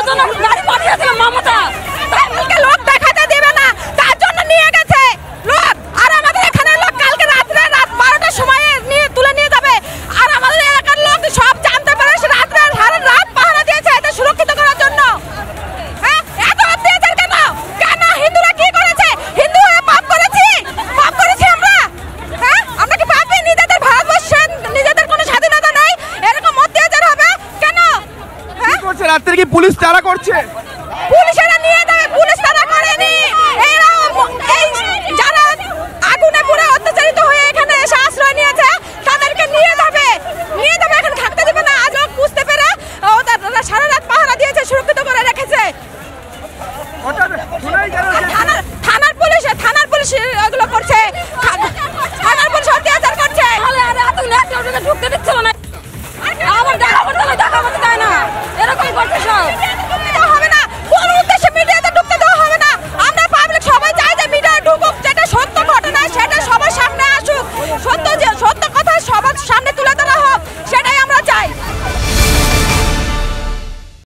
করার জন্য গাড়ি পাঠিয়েছিল মমতা, তাদেরকে লোক দেখাতে দেবে না, তার জন্য নিয়ে গেছে লোক। আর আমাদের এখানে লোক কালকে রাত্রে রাত 12টার সময় নিয়ে তুলে নিয়ে যাবে। আর আমাদের এলাকার লোক সব জানতে পারে, সে রাত্রে রাত পাহারা দিয়েছে এটা সুরক্ষিত করার জন্য। হ্যাঁ, এত অত্যাচার কেন? কেন হিন্দুরা কি করেছে? হিন্দু হয়ে পাপ করেছি? পাপ করেছি আমরা? হ্যাঁ, আমরা কি পাপী? নিজেদের ভারতবর্ষে নিজেদের কোনো স্বাধীনতা নাই, এরকম অত্যাচার হবে কেন? হ্যাঁ, কি করছে রাত্রে? কি পুলিশ তাড়া করছে? পুলিশেরা নিয়ে যাবে, পুলিশ তারা করেনি। এরা এই যারা আগুনে পুরো অত্যাচারিত হয়ে এখানে এসে আশ্রয় নিয়েছে তাদেরকে নিয়ে যাবে, এখানে থাকতে দেবে না। আজও বুঝতে পেরে ওরা সারা রাত পাহারা দিয়েছে, সুরক্ষিত করে রেখেছে। থানার পুলিশ এগুলো করছে, থানার পুলিশ অত্যাচার করছে। ঢুকতে দিচ্ছিল না